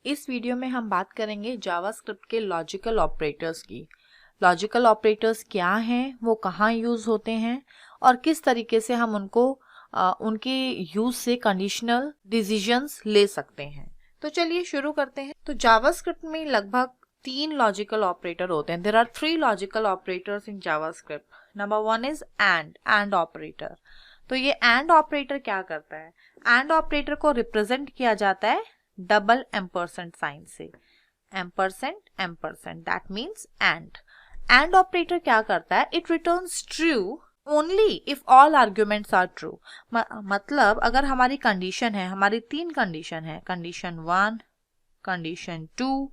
इस वीडियो में हम बात करेंगे जावास्क्रिप्ट के लॉजिकल ऑपरेटर्स की। लॉजिकल ऑपरेटर्स क्या हैं, वो कहाँ यूज़ होते हैं और किस तरीके से हम उनके यूज़ से कंडीशनल डिसीजंस ले सकते हैं। तो चलिए शुरू करते हैं। तो जावास्क्रिप्ट में लगभग 3 लॉजिकल ऑपरेटर होते हैं। There are 3 logical operators in JavaScript. Number 1 is and operator. तो ये एंड ऑपरेटर क्या करता है? एंड ऑपरेटर को रिप्रेजेंट किया जाता है डबल एम्परसेंट साइन से, ampersand that means and operator क्या करता है? It returns true only if all arguments are true. मतलब अगर हमारी कंडीशन है, हमारी 3 कंडीशन है, कंडीशन 1, कंडीशन 2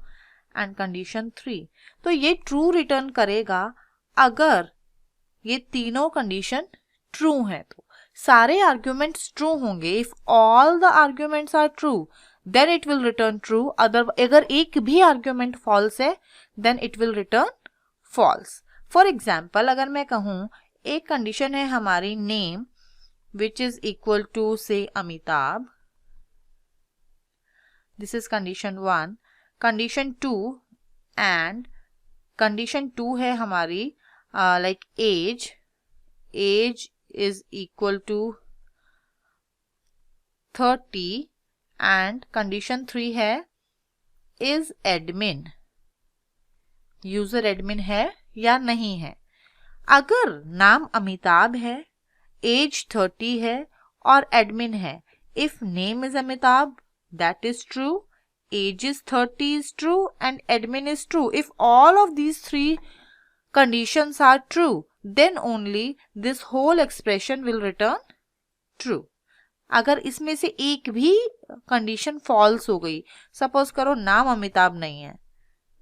एंड कंडीशन 3, तो ये ट्रू रिटर्न करेगा अगर ये तीनों कंडीशन ट्रू है। तो सारे आर्ग्यूमेंट्स ट्रू होंगे। If all the arguments are true then it will return true. अगर एक भी argument false है then it will return false. For example, अगर मैं कहूँ एक condition है हमारी name which is equal to say Amitabh, this is condition 1. condition 2 and condition 2 है हमारी like age is equal to 30 and condition 3 है इज एडमिन, यूजर एडमिन है या नहीं है। अगर नाम अमिताभ है, एज 30 है और एडमिन है, if name is Amitabh that is true, age is 30 is true and admin is true. If all of these 3 conditions are true then only this whole expression will return true. अगर इसमें से एक भी condition false हो गई, suppose करो नाम अमिताभ नहीं है,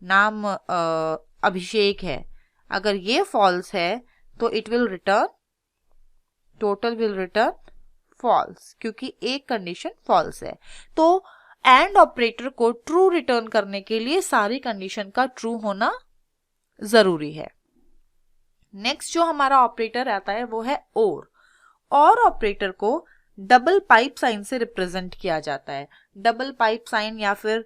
नाम अभिषेक है, अगर ये फॉल्स है तो it will return, total will return false, क्योंकि एक कंडीशन फॉल्स है। तो एंड ऑपरेटर को ट्रू रिटर्न करने के लिए सारी कंडीशन का ट्रू होना जरूरी है। नेक्स्ट जो हमारा ऑपरेटर आता है वो है और ऑपरेटर को डबल पाइप साइन से रिप्रेजेंट किया जाता है। डबल पाइप साइन या फिर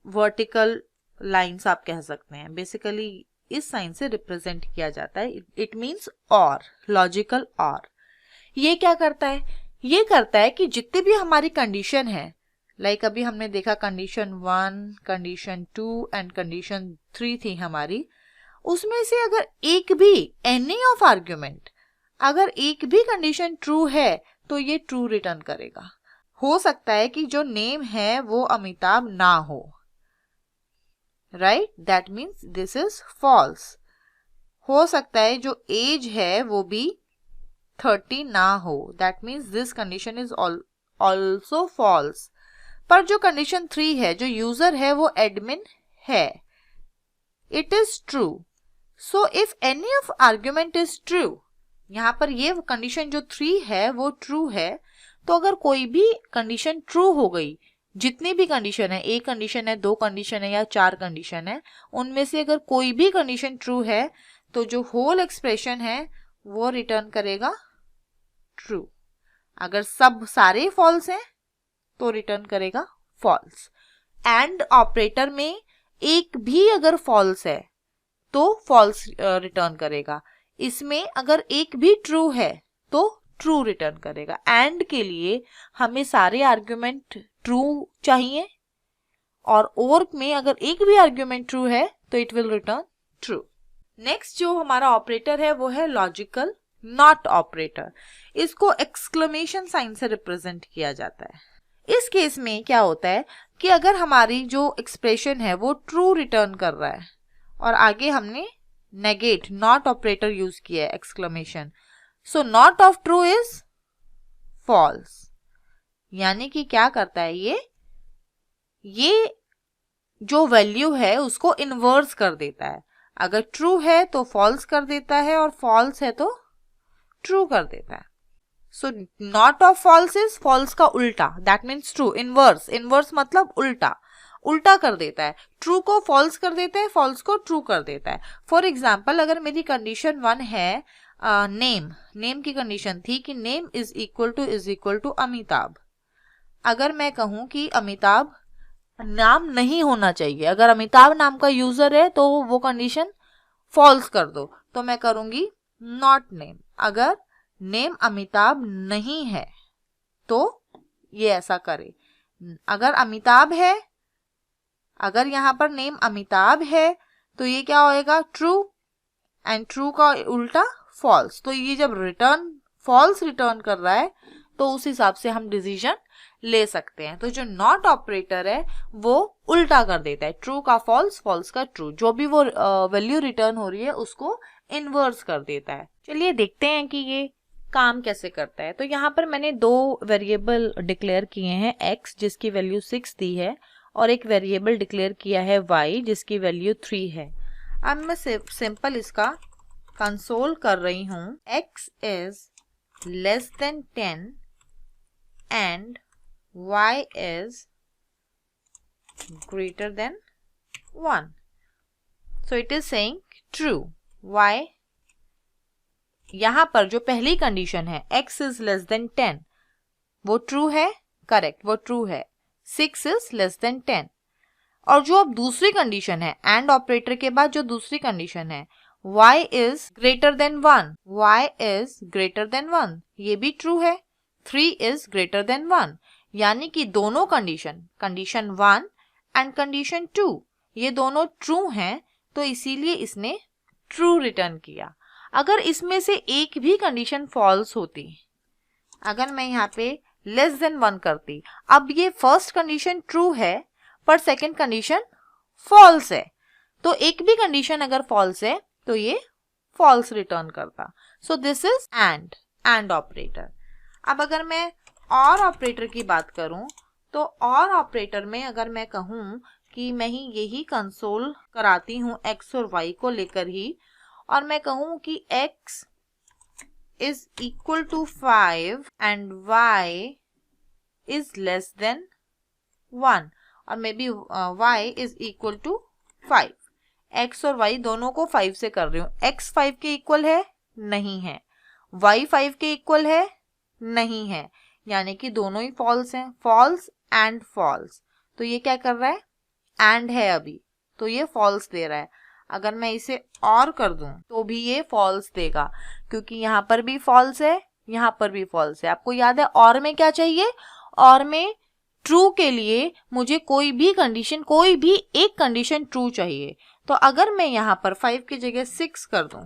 वर्टिकल लाइंस आप कह सकते हैं। बेसिकली इस साइन से रिप्रेजेंट किया जाता है। इट मींस और, लॉजिकल और। ये क्या करता है? ये करता है कि जितने भी हमारी कंडीशन है, लाइक अभी हमने देखा कंडीशन 1, कंडीशन 2 एंड कंडीशन 3 थी हमारी, उसमें से अगर एक भी एनी ऑफ आर्ग्यूमेंट, अगर एक भी कंडीशन ट्रू है तो ये ट्रू रिटर्न करेगा। हो सकता है कि जो नेम है वो अमिताभ ना हो, right, that means this is false. हो सकता है जो एज है वो भी 30 ना हो, that means this condition is also false. पर जो कंडीशन 3 है, जो यूजर है वो एडमिन है, it is true. So if any of argument is true, यहाँ पर ये कंडीशन जो 3 है वो ट्रू है, तो अगर कोई भी कंडीशन ट्रू हो गई, जितनी भी कंडीशन है, एक कंडीशन है, 2 कंडीशन है या 4 कंडीशन है, उनमें से अगर कोई भी कंडीशन ट्रू है तो जो होल एक्सप्रेशन है वो रिटर्न करेगा ट्रू। अगर सब सारे फॉल्स हैं तो रिटर्न करेगा फॉल्स। एंड ऑपरेटर में एक भी अगर फॉल्स है तो फॉल्स रिटर्न करेगा। इसमें अगर एक भी ट्रू है तो ट्रू रिटर्न करेगा। एंड के लिए हमें सारे आर्ग्यूमेंट ट्रू चाहिए और में अगर एक भी आर्ग्यूमेंट ट्रू है तो it will return true. Next जो हमारा ऑपरेटर है वो है लॉजिकल नॉट ऑपरेटर। इसको एक्सक्लेमेशन साइन से रिप्रेजेंट किया जाता है। इस केस में क्या होता है कि अगर हमारी जो एक्सप्रेशन है वो ट्रू रिटर्न कर रहा है और आगे हमने नेगेट नॉट ऑपरेटर यूज किया है, exclamation, so not of true is false. यानी कि क्या करता है ये जो वैल्यू है उसको इनवर्स कर देता है। अगर ट्रू है तो फॉल्स कर देता है और फॉल्स है तो ट्रू कर देता है। So not of false is false का उल्टा, दैट मीन्स ट्रू। इनवर्स मतलब उल्टा कर देता है। ट्रू को फॉल्स कर देता है, फॉल्स को ट्रू कर देता है। फॉर एग्जाम्पल, अगर मेरी कंडीशन 1 है नेम की कंडीशन थी कि name is equal to Amitabh. अगर मैं कहूं कि अमिताभ नाम नहीं होना चाहिए। अगर अमिताभ नाम का यूजर है तो वो कंडीशन फॉल्स कर दो। तो मैं करूंगी नॉट नेम। अगर नेम अमिताभ नहीं है तो ये ऐसा करे। अगर अमिताभ है, अगर यहाँ पर नेम अमिताभ है तो ये क्या होएगा, ट्रू, एंड ट्रू का उल्टा फॉल्स। तो ये जब रिटर्न फॉल्स रिटर्न कर रहा है तो उस हिसाब से हम डिसीजन ले सकते हैं। तो जो नॉट ऑपरेटर है वो उल्टा कर देता है, ट्रू का फॉल्स, फॉल्स का ट्रू, जो भी वो वैल्यू रिटर्न हो रही है उसको इनवर्स कर देता है। चलिए देखते हैं कि ये काम कैसे करता है। तो यहाँ पर मैंने दो वेरिएबल डिक्लेयर किए हैं, x जिसकी वैल्यू 6 दी है और एक वेरिएबल डिक्लेयर किया है y जिसकी वैल्यू 3 है। अब मैं सिंपल इसका कंसोल कर रही हूँ। x is less then 10 and y is greater than 1. So it is saying true. y, यहाँ पर जो पहली कंडीशन है x is less than 10 वो ट्रू है, करेक्ट, वो ट्रू है। 6 is less than 10। और जो अब दूसरी कंडीशन है एंड ऑपरेटर के बाद जो दूसरी कंडीशन है y is greater than 1, y is greater than 1, ये भी ट्रू है। 3 is greater than 1, यानी कि दोनों कंडीशन 1 एंड कंडीशन 2 ये दोनों ट्रू हैं, तो इसीलिए इसने ट्रू रिटर्न किया। अगर इसमें से एक भी कंडीशन फॉल्स होती, अगर मैं यहाँ पे लेस देन 1 करती, अब ये फर्स्ट कंडीशन ट्रू है पर सेकंड कंडीशन फॉल्स है, तो एक भी कंडीशन अगर फॉल्स है तो ये फॉल्स रिटर्न करता। So this is and operator. अब अगर मैं और ऑपरेटर की बात करूं तो और ऑपरेटर में अगर मैं कहूं कि मैं ही यही कंसोल कराती हूं x और y को लेकर ही, और मैं कहूं कि x is equal to 5 and y is less than 1 और may be y is equal to 5, x और y दोनों को 5 से कर रही हूँ। x 5 के इक्वल है, नहीं है, y 5 के इक्वल है, नहीं है, यानी कि दोनों ही फॉल्स हैं, फॉल्स एंड फॉल्स। तो ये क्या कर रहा है, एंड है अभी, तो ये फॉल्स दे रहा है। अगर मैं इसे और कर दूं तो भी ये फॉल्स देगा, क्योंकि यहाँ पर भी फॉल्स है, यहाँ पर भी फॉल्स है। आपको याद है और में क्या चाहिए, और में ट्रू के लिए मुझे कोई भी एक कंडीशन ट्रू चाहिए। तो अगर मैं यहाँ पर 5 की जगह 6 कर दूं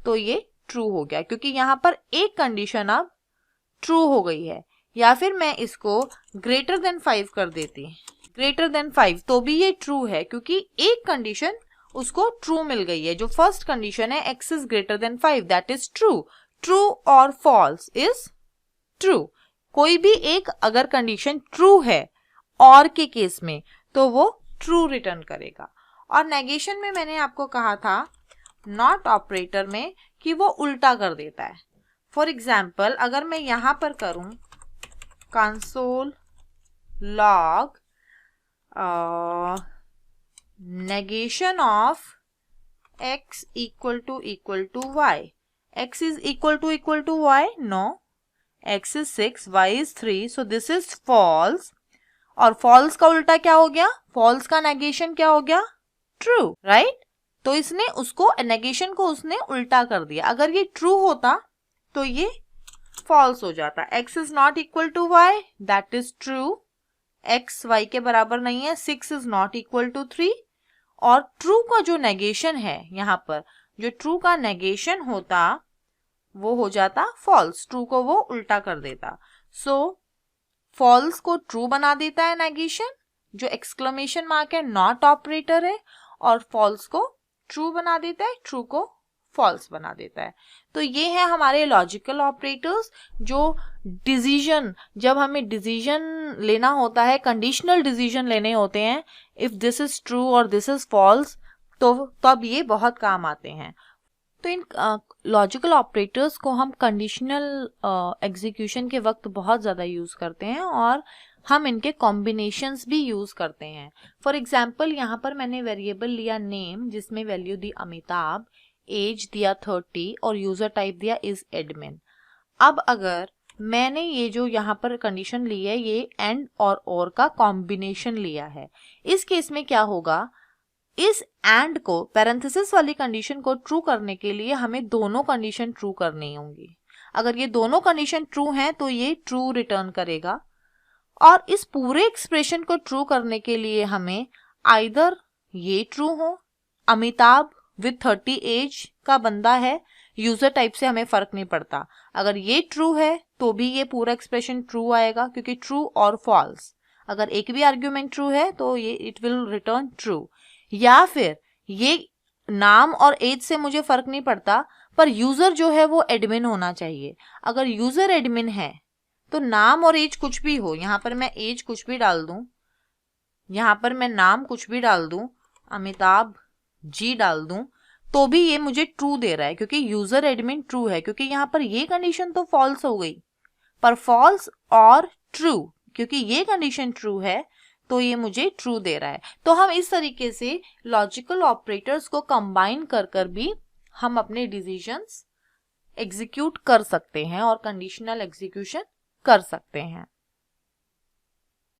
तो ये ट्रू हो गया, क्योंकि यहाँ पर एक कंडीशन अब ट्रू हो गई है। या फिर मैं इसको ग्रेटर देन 5 कर देती, ग्रेटर देन 5, तो भी ये ट्रू है, क्योंकि एक कंडीशन उसको ट्रू मिल गई है। जो फर्स्ट कंडीशन है x is greater than 5, that is true. True और फॉल्स इज ट्रू। कोई भी एक अगर कंडीशन ट्रू है और के केस में तो वो ट्रू रिटर्न करेगा। और नेगेशन में मैंने आपको कहा था नॉट ऑपरेटर में कि वो उल्टा कर देता है। फॉर एग्जाम्पल अगर मैं यहां पर करूं console log negation of x equal to y, x is equal to y, no, x is 6, y is 3, so this is false। और false का उल्टा क्या हो गया, false का negation क्या हो गया, true, right? तो इसने उसको negation को उसने उल्टा कर दिया। अगर ये true होता तो ये false हो जाता। x is not equal to y, that is true, x y के बराबर नहीं है, 6 is not equal to 3, और ट्रू का जो नेगेशन है, यहाँ पर जो ट्रू का नेगेशन होता वो हो जाता फॉल्स, ट्रू को वो उल्टा कर देता। सो फॉल्स को ट्रू बना देता है नेगेशन, जो एक्सक्लेमेशन मार्क है नॉट ऑपरेटर है, और फॉल्स को ट्रू बना देता है, ट्रू को फॉल्स बना देता है। तो ये है हमारे लॉजिकल ऑपरेटर्स जो डिसीजन, जब हमें डिसीजन लेना होता है, कंडीशनल डिसीजन लेने होते हैं, इफ दिस इज ट्रू और दिस इज फॉल्स, तो तब ये बहुत काम आते हैं। तो इन लॉजिकल ऑपरेटर्स को हम कंडीशनल एग्जीक्यूशन के वक्त बहुत ज़्यादा यूज़ करते हैं, और हम इनके कॉम्बिनेशंस भी यूज़ करते हैं। फॉर एग्जाम्पल यहाँ पर मैंने वेरिएबल लिया नेम, जिसमें वैल्यू दी अमिताभ, एज दिया 30 और यूज़र टाइप दिया इज एडमिन। अब अगर मैंने ये जो यहाँ पर कंडीशन ली है ये एंड और का कॉम्बिनेशन लिया है। इस केस में क्या होगा, इस एंड को पैरेंथेसिस वाली कंडीशन को ट्रू करने के लिए हमें दोनों कंडीशन ट्रू करनी होंगी। अगर ये दोनों कंडीशन ट्रू हैं तो ये ट्रू रिटर्न करेगा, और इस पूरे एक्सप्रेशन को ट्रू करने के लिए हमें आइदर ये ट्रू हो, अमिताभ विद 30 एज का बंदा है, यूजर टाइप से हमें फर्क नहीं पड़ता, अगर ये ट्रू है तो भी ये पूरा एक्सप्रेशन ट्रू आएगा क्योंकि ट्रू और फॉल्स, अगर एक भी आर्ग्यूमेंट ट्रू है तो ये इट विल रिटर्न ट्रू। या फिर ये नाम और एज से मुझे फर्क नहीं पड़ता, पर यूजर जो है वो एडमिन होना चाहिए। अगर यूजर एडमिन है तो नाम और एज कुछ भी हो, यहाँ पर मैं एज कुछ भी डाल दूं, यहाँ पर मैं नाम कुछ भी डाल दूं, अमिताभ जी डाल दूं, तो भी ये मुझे ट्रू दे रहा है क्योंकि यूजर एडमिन ट्रू है, क्योंकि यहाँ पर ये कंडीशन तो फॉल्स हो गई, पर फॉल्स और ट्रू, क्योंकि ये कंडीशन ट्रू है तो ये मुझे ट्रू दे रहा है। तो हम इस तरीके से लॉजिकल ऑपरेटर्स को कंबाइन कर कर भी हम अपने डिसीजंस एग्जीक्यूट कर सकते हैं और कंडीशनल एग्जीक्यूशन कर सकते हैं।